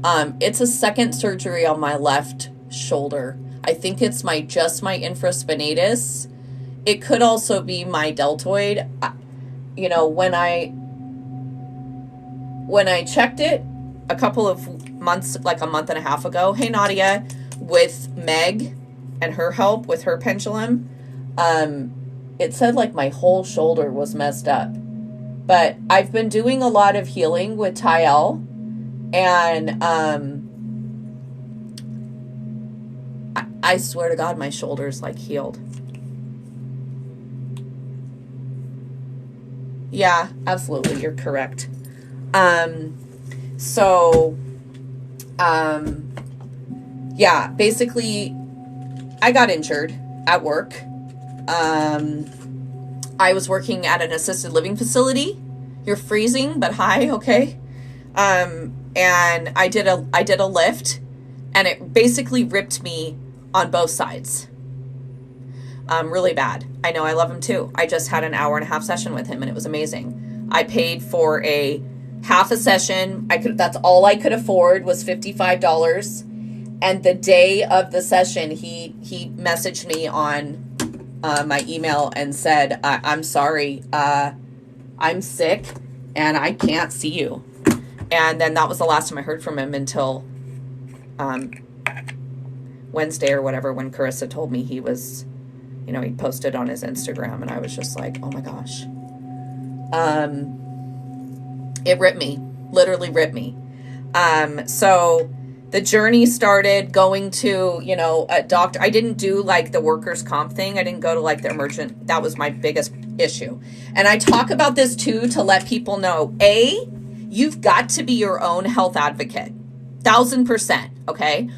It's a second surgery on my left shoulder. I think it's just my infraspinatus. It could also be my deltoid. You know, when I checked it a couple of months, like a month and a half ago, hey Nadia, with Meg and her help with her pendulum, it said like my whole shoulder was messed up. But I've been doing a lot of healing with Tyel, and I swear to God, my shoulder's like healed. Yeah, absolutely, you're correct. So, yeah, basically, I got injured at work. I was working at an assisted living facility. You're freezing, but hi, okay. And I did a lift, and it basically ripped me on both sides. Really bad. I know, I love him too. I just had an hour and a half session with him, and it was amazing. I paid for a half a session. That's all I could afford was $55. And the day of the session, he messaged me on my email and said, I'm sorry, I'm sick and I can't see you. And then that was the last time I heard from him until Wednesday or whatever, when Carissa told me he was, you know, he posted on his Instagram, and I was just like, oh my gosh. It ripped me, literally ripped me. So the journey started going to, you know, a doctor. I didn't do like the workers' comp thing. I didn't go to like the emergent. That was my biggest issue. And I talk about this too, to let people know, you've got to be your own health advocate. 1000%. Okay.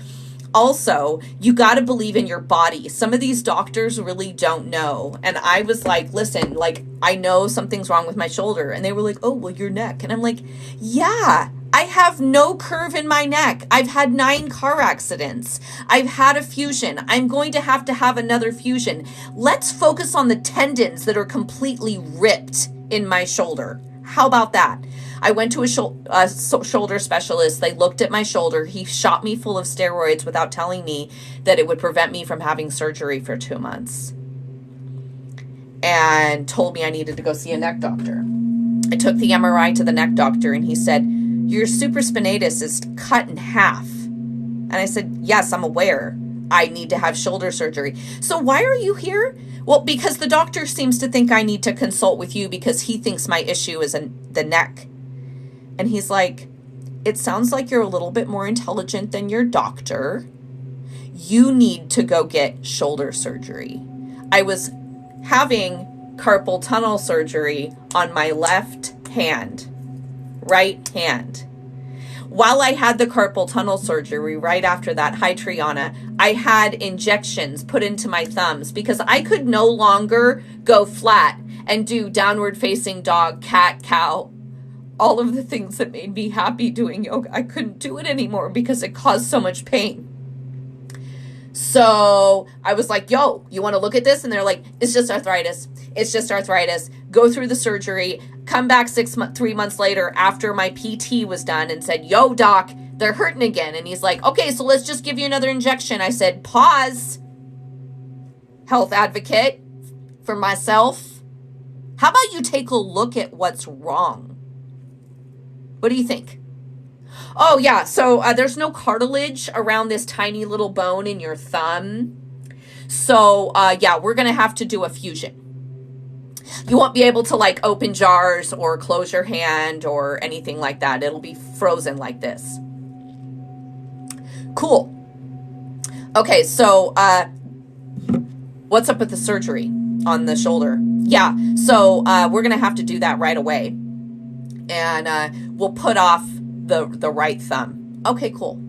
Also, you got to believe in your body. Some of these doctors really don't know. And I was like, listen, like, I know something's wrong with my shoulder. And they were like, oh, well, your neck. And I'm like, yeah, I have no curve in my neck. I've had 9 car accidents. I've had a fusion. I'm going to have another fusion. Let's focus on the tendons that are completely ripped in my shoulder. How about that? I went to a shoulder specialist. They looked at my shoulder. He shot me full of steroids without telling me that it would prevent me from having surgery for 2 months, and told me I needed to go see a neck doctor. I took the MRI to the neck doctor, and he said, your supraspinatus is cut in half. And I said, yes, I'm aware. I need to have shoulder surgery. So why are you here? Well, because the doctor seems to think I need to consult with you because he thinks my issue is the neck. And he's like, it sounds like you're a little bit more intelligent than your doctor. You need to go get shoulder surgery. I was having carpal tunnel surgery on my left hand. While I had the carpal tunnel surgery, right after that, hi Triana, I had injections put into my thumbs because I could no longer go flat and do downward facing dog, cat, cow, all of the things that made me happy doing yoga. I couldn't do it anymore because it caused so much pain. So I was like, yo, you want to look at this? And they're like, it's just arthritis. It's just arthritis. Go through the surgery, come back 3 months later after my PT was done and said, yo, doc, they're hurting again. And he's like, okay, so let's just give you another injection. I said, pause, health advocate for myself. How about you take a look at what's wrong? What do you think? Oh, yeah. So there's no cartilage around this tiny little bone in your thumb. So, yeah, we're going to have to do a fusion. You won't be able to like open jars or close your hand or anything like that. It'll be frozen like this. Cool. Okay, so what's up with the surgery on the shoulder? Yeah, so we're going to have to do that right away. And we'll put off the right thumb. Okay, cool.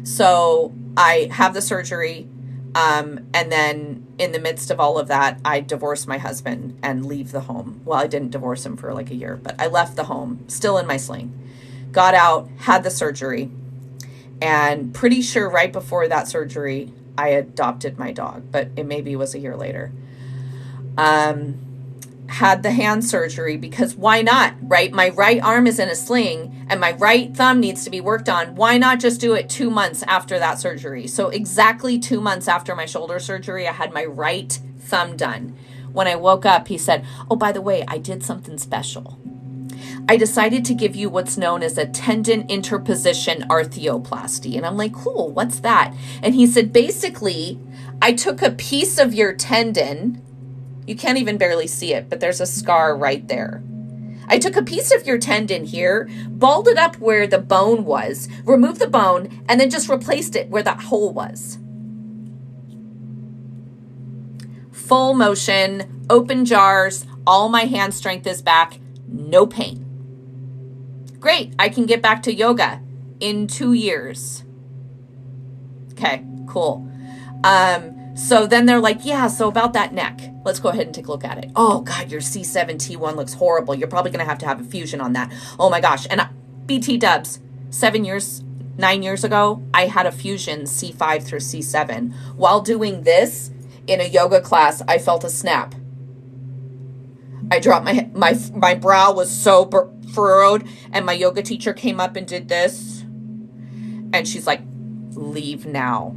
So I have the surgery, and then in the midst of all of that, I divorced my husband and leave the home. Well, I didn't divorce him for like a year, but I left the home, still in my sling. Got out, had the surgery, and pretty sure right before that surgery, I adopted my dog, but it maybe was a year later. had the hand surgery because why not, right? My right arm is in a sling and my right thumb needs to be worked on. Why not just do it 2 months after that surgery? So exactly 2 months after my shoulder surgery, I had my right thumb done. When I woke up, he said, oh, by the way, I did something special. I decided to give you what's known as a tendon interposition arthroplasty. And I'm like, cool, what's that? And he said, basically, I took a piece of your tendon. You can't even barely see it, but there's a scar right there. I took a piece of your tendon here, balled it up where the bone was, removed the bone, and then just replaced it where that hole was. Full motion, open jars, all my hand strength is back, no pain. Great, I can get back to yoga in 2 years. Okay, cool. So then they're like, yeah, so about that neck, let's go ahead and take a look at it. Oh God, your C7T1 looks horrible. You're probably going to have a fusion on that. Oh my gosh. And BT dubs, 9 years ago, I had a fusion C5 through C7. While doing this in a yoga class, I felt a snap. I dropped my brow was so furrowed, and my yoga teacher came up and did this. And she's like, leave now.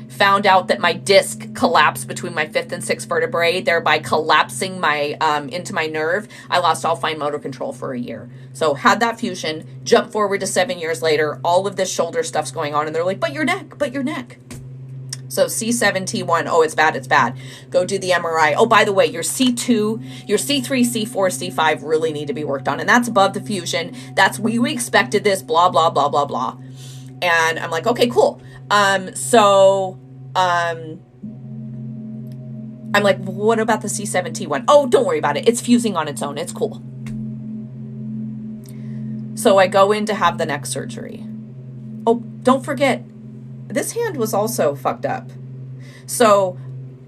Found out that my disc collapsed between my 5th and 6th vertebrae, thereby collapsing my into my nerve. I lost all fine motor control for a year. So had that fusion, jump forward to 7 years later, all of this shoulder stuff's going on, and they're like, but your neck. So C7T1, oh, it's bad. Go do the MRI. Oh, by the way, your C2, your C3, C4, C5 really need to be worked on. And that's above the fusion. That's, we expected this, blah, blah, blah, blah, blah. And I'm like, okay, cool. I'm like, what about the C7T1? Oh, don't worry about it. It's fusing on its own. It's cool. So I go in to have the neck surgery. Oh, don't forget, this hand was also fucked up. So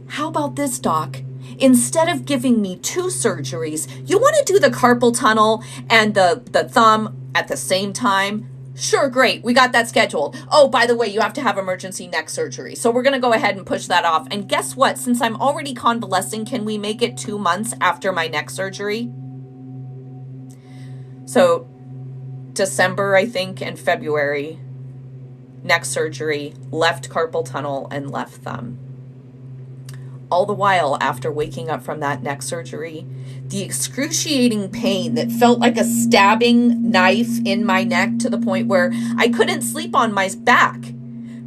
how about this, doc? Instead of giving me 2 surgeries, you want to do the carpal tunnel and the thumb at the same time? Sure, great. We got that scheduled. Oh, by the way, you have to have emergency neck surgery. So we're going to go ahead and push that off. And guess what? Since I'm already convalescing, can we make it 2 months after my neck surgery? So December, I think, and February, neck surgery, left carpal tunnel, and left thumb. All the while, after waking up from that neck surgery, the excruciating pain that felt like a stabbing knife in my neck to the point where I couldn't sleep on my back.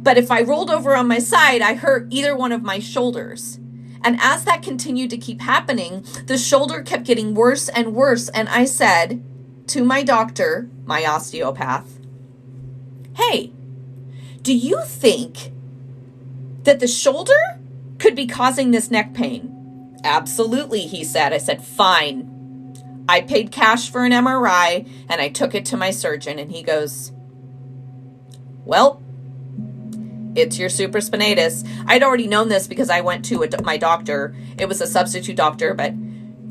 But if I rolled over on my side, I hurt either one of my shoulders. And as that continued to keep happening, the shoulder kept getting worse and worse. And I said to my doctor, my osteopath, hey, do you think that the shoulder could be causing this neck pain? Absolutely, he said. I said, fine. I paid cash for an MRI and I took it to my surgeon, and he goes, well, it's your supraspinatus. I'd already known this because I went to my doctor. It was a substitute doctor, but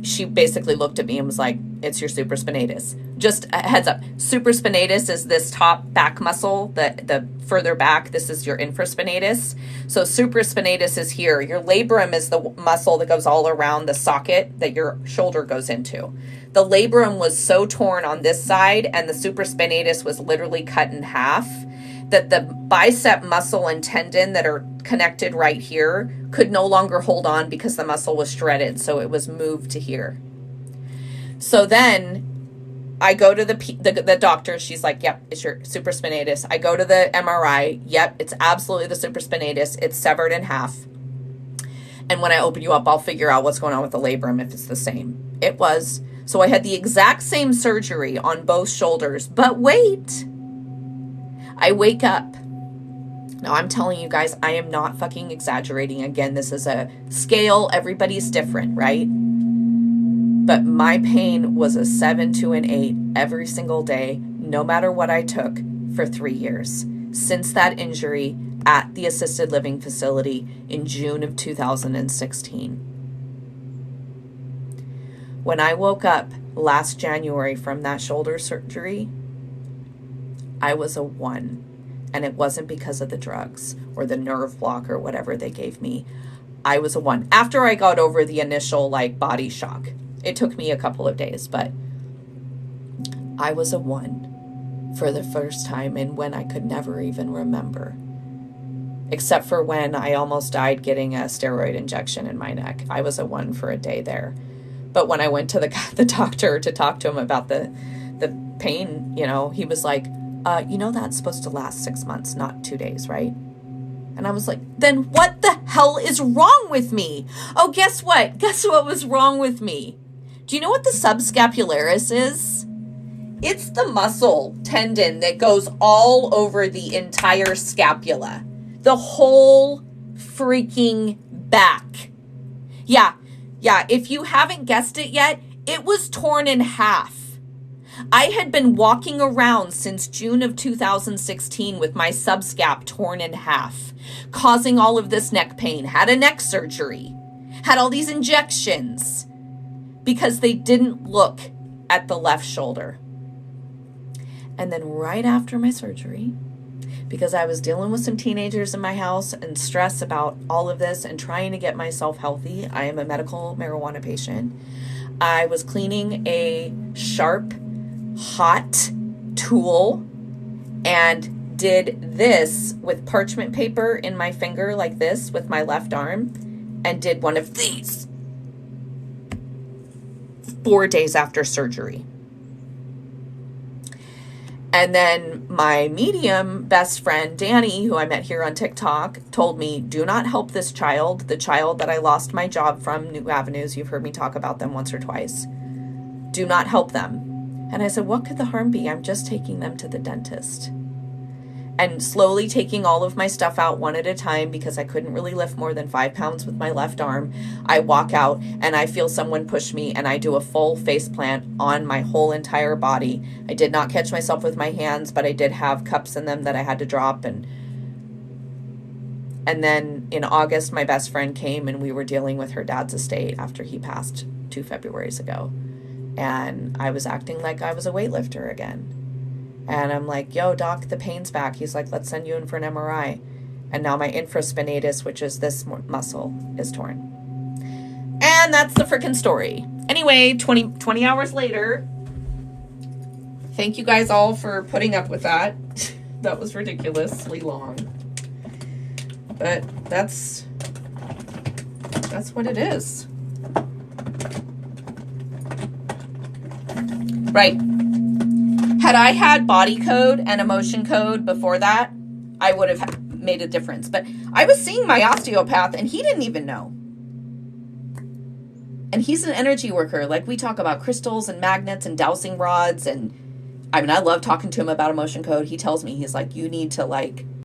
she basically looked at me and was like, it's your supraspinatus. Just a heads up, supraspinatus is this top back muscle, the further back. This is your infraspinatus. So supraspinatus is here. Your labrum is the muscle that goes all around the socket that your shoulder goes into. The labrum was so torn on this side, and the supraspinatus was literally cut in half, that the bicep muscle and tendon that are connected right here could no longer hold on because the muscle was shredded. So it was moved to here. So then I go to the doctor. She's like, yep, it's your supraspinatus. I go to the MRI. Yep, it's absolutely the supraspinatus. It's severed in half. And when I open you up, I'll figure out what's going on with the labrum if it's the same. It was. So I had the exact same surgery on both shoulders. But wait, I wake up. Now, I'm telling you guys, I am not fucking exaggerating. Again, this is a scale. Everybody's different, right? But my pain was a 7 to an 8 every single day, no matter what I took, for 3 years. Since that injury at the assisted living facility in June of 2016. When I woke up last January from that shoulder surgery, I was a 1. And it wasn't because of the drugs or the nerve block or whatever they gave me. I was a 1. After I got over the initial body shock. It took me a couple of days, but I was a 1 for the first time, and when I could never even remember. Except for when I almost died getting a steroid injection in my neck. I was a 1 for a day there. But when I went to the doctor to talk to him about the pain, he was like, that's supposed to last 6 months, not 2 days, right? And I was like, then what the hell is wrong with me? Oh, guess what? Guess what was wrong with me? Do you know what the subscapularis is? It's the muscle tendon that goes all over the entire scapula. The whole freaking back. Yeah. If you haven't guessed it yet, it was torn in half. I had been walking around since June of 2016 with my subscap torn in half, causing all of this neck pain, had a neck surgery, had all these injections because they didn't look at the left shoulder. And then right after my surgery, because I was dealing with some teenagers in my house and stress about all of this and trying to get myself healthy, I am a medical marijuana patient. I was cleaning a sharp, hot tool and did this with parchment paper in my finger like this with my left arm and did one of these 4 days after surgery. And then my medium best friend, Danny, who I met here on TikTok, told me, do not help this child, the child that I lost my job from, New Avenues. You've heard me talk about them once or twice. Do not help them. And I said, what could the harm be? I'm just taking them to the dentist. And slowly taking all of my stuff out one at a time because I couldn't really lift more than 5 pounds with my left arm. I walk out and I feel someone push me and I do a full face plant on my whole entire body. I did not catch myself with my hands, but I did have cups in them that I had to drop. And then in August, my best friend came and we were dealing with her dad's estate after he passed 2 Februaries ago. And I was acting like I was a weightlifter again. And I'm like, yo, doc, the pain's back. He's like, let's send you in for an MRI. And now my infraspinatus, which is this muscle, is torn. And that's the freaking story. Anyway, 20 hours later, thank you guys all for putting up with that. That was ridiculously long. But that's what it is. Right. Had I had body code and emotion code before that, I would have made a difference. But I was seeing my osteopath and he didn't even know. And he's an energy worker. Like, we talk about crystals and magnets and dowsing rods. And I mean, I love talking to him about emotion code. He tells me, he's like, you need to like